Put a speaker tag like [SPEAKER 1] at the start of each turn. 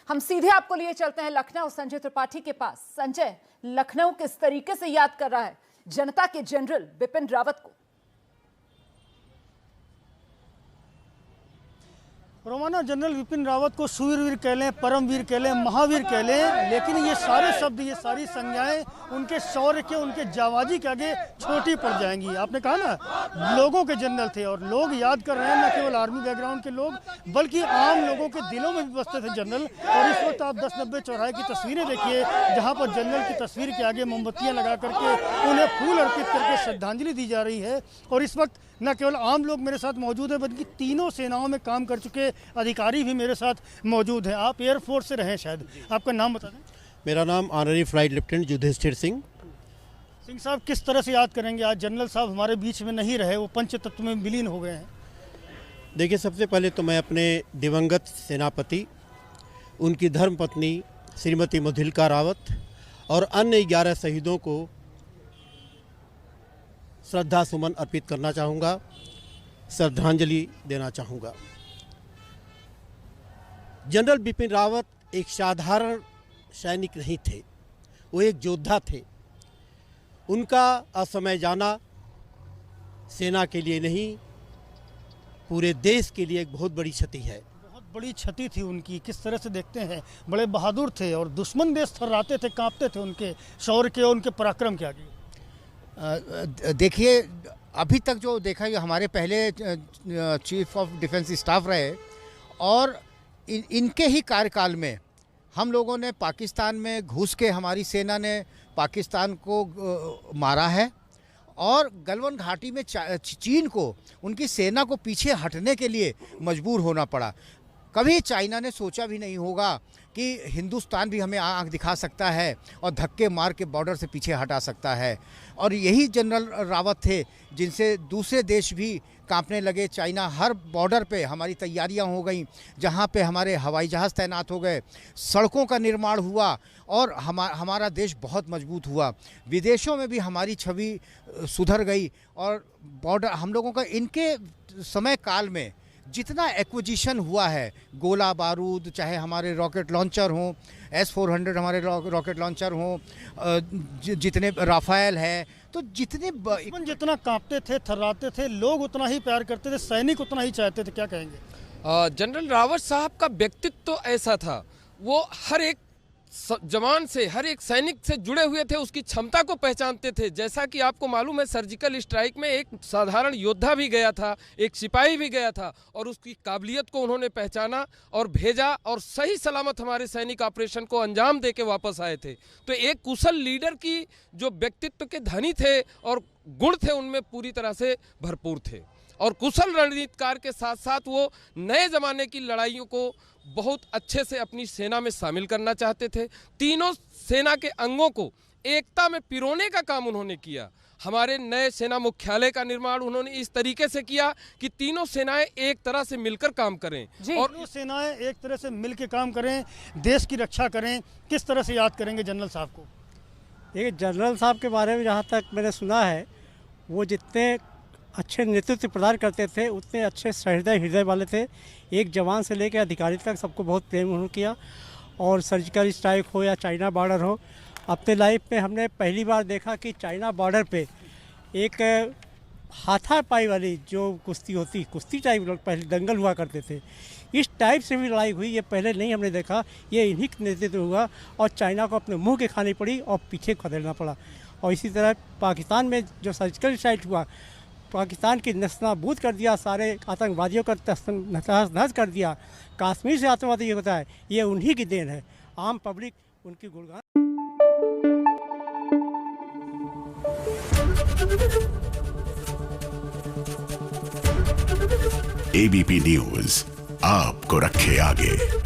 [SPEAKER 1] हम सीधे आपको लिए चलते हैं लखनऊ संजय त्रिपाठी के पास। संजय, लखनऊ किस तरीके से याद कर रहा है जनता के जनरल बिपिन रावत को?
[SPEAKER 2] रोमाना, जनरल बिपिन रावत को शूरवीर कह लें, परमवीर कह लें, महावीर कह लें, लेकिन ये सारे शब्द, ये सारी संज्ञाएं उनके शौर्य के, उनके जाबाजी के आगे छोटी पड़ जाएंगी। आपने कहा ना, लोगों के जनरल थे और लोग याद कर रहे हैं, न केवल आर्मी बैकग्राउंड के लोग बल्कि आम लोगों के दिलों में भी बसते थे जनरल। और इस वक्त आप 10-90 चौराहे की तस्वीरें देखिए, जहाँ पर जनरल की तस्वीर के आगे मोमबत्तियाँ लगा करके उन्हें फूल अर्पित करके श्रद्धांजलि दी जा रही है। और इस वक्त न केवल आम लोग मेरे साथ मौजूद हैं, बल्कि तीनों सेनाओं में काम कर चुके अधिकारी भी मेरे साथ मौजूद हैं। आप एयरफोर्स से रहे शायद, आपका नाम बता दें।
[SPEAKER 3] मेरा नाम honorary flight lieutenant Yudhishthir Singh
[SPEAKER 2] Sahab, किस तरह से याद करेंगे आज? जनरल साहब हमारे बीच में नहीं रहे, वो पंचतत्व में विलीन हो गए हैं।
[SPEAKER 3] देखिए, सबसे पहले तो मैं अपने दिवंगत सेनापति, उनकी धर्मपत्नी श्रीमती मधुलिका रावत और अन्य 11 शहीदों को श्रद्धा सुमन अर्पित करना चाहूँगा, श्रद्धांजलि देना चाहूँगा। जनरल बिपिन रावत एक साधारण सैनिक नहीं थे, वो एक योद्धा थे। उनका असमय जाना सेना के लिए नहीं, पूरे देश के लिए एक बहुत बड़ी क्षति है।
[SPEAKER 2] बहुत बड़ी क्षति थी उनकी। किस तरह से देखते हैं, बड़े बहादुर थे और दुश्मन देश थर्राते थे, कांपते थे उनके शौर्य के, उनके पराक्रम के आगे।
[SPEAKER 4] देखिए, अभी तक जो देखा है, हमारे पहले चीफ ऑफ डिफेंस स्टाफ रहे और इनके ही कार्यकाल में हम लोगों ने पाकिस्तान में घुस के, हमारी सेना ने पाकिस्तान को मारा है और गलवान घाटी में चीन को, उनकी सेना को पीछे हटने के लिए मजबूर होना पड़ा। कभी चाइना ने सोचा भी नहीं होगा कि हिंदुस्तान भी हमें आंख दिखा सकता है और धक्के मार के बॉर्डर से पीछे हटा सकता है। और यही जनरल रावत थे जिनसे दूसरे देश भी कांपने लगे। चाइना हर बॉर्डर पे हमारी तैयारियां हो गई, जहां पे हमारे हवाई जहाज़ तैनात हो गए, सड़कों का निर्माण हुआ और हमारा देश बहुत मजबूत हुआ। विदेशों में भी हमारी छवि सुधर गई और बॉर्डर हम लोगों का, इनके समय काल में जितना एक्विजिशन हुआ है, गोला बारूद, चाहे हमारे रॉकेट लॉन्चर हों, S-400 हमारे रॉकेट लॉन्चर हों, जितने राफेल है, तो
[SPEAKER 2] जितना कांपते थे, थर्राते थे, लोग उतना ही प्यार करते थे, सैनिक उतना ही चाहते थे। क्या कहेंगे?
[SPEAKER 5] जनरल रावत साहब का व्यक्तित्व तो ऐसा था, वो हर एक जवान से, हर एक सैनिक से जुड़े हुए थे, उसकी क्षमता को पहचानते थे। जैसा कि आपको मालूम है, सर्जिकल स्ट्राइक में एक साधारण योद्धा भी गया था, एक सिपाही भी गया था और उसकी काबिलियत को उन्होंने पहचाना और भेजा और सही सलामत हमारे सैनिक ऑपरेशन को अंजाम दे के वापस आए थे। तो एक कुशल लीडर की जो व्यक्तित्व के धनी थे और गुण थे, उनमें पूरी तरह से भरपूर थे। और कुशल रणनीतिकार के साथ साथ वो नए ज़माने की लड़ाइयों को बहुत अच्छे से अपनी सेना में शामिल करना चाहते थे। तीनों सेना के अंगों को एकता में पिरोने का काम उन्होंने किया। हमारे नए सेना मुख्यालय का निर्माण उन्होंने इस तरीके से किया कि तीनों सेनाएं एक तरह से मिलकर काम करें
[SPEAKER 2] और तीनों सेनाएं एक तरह से मिलकर काम करें, देश की रक्षा करें। किस तरह से याद करेंगे जनरल साहब को?
[SPEAKER 6] देखिए, जनरल साहब के बारे में जहाँ तक मैंने सुना है, वो जितने अच्छे नेतृत्व प्रदान करते थे, उतने अच्छे हृदय वाले थे। एक जवान से लेकर अधिकारी तक सबको बहुत प्रेम उन्होंने किया। और सर्जिकल स्ट्राइक हो या चाइना बॉर्डर हो, अपने लाइफ में हमने पहली बार देखा कि चाइना बॉर्डर पे एक हाथापाई वाली जो कुश्ती टाइप लोग पहले दंगल हुआ करते थे, इस टाइप से भी लड़ाई हुई, ये पहले नहीं हमने देखा। ये इन्हीं के नेतृत्व हुआ और चाइना को अपने मुँह के खानी पड़ी और पीछे खदेड़ना पड़ा। और इसी तरह पाकिस्तान में जो सर्जिकल स्ट्राइक हुआ, पाकिस्तान की नस्तानाबूद कर दिया, सारे आतंकवादियों का तहस कर दिया। कश्मीर से आतंकवादी होता है, ये उन्हीं की देन है। आम पब्लिक उनकी गुणगान।
[SPEAKER 7] ABP न्यूज़ आपको रखे आगे।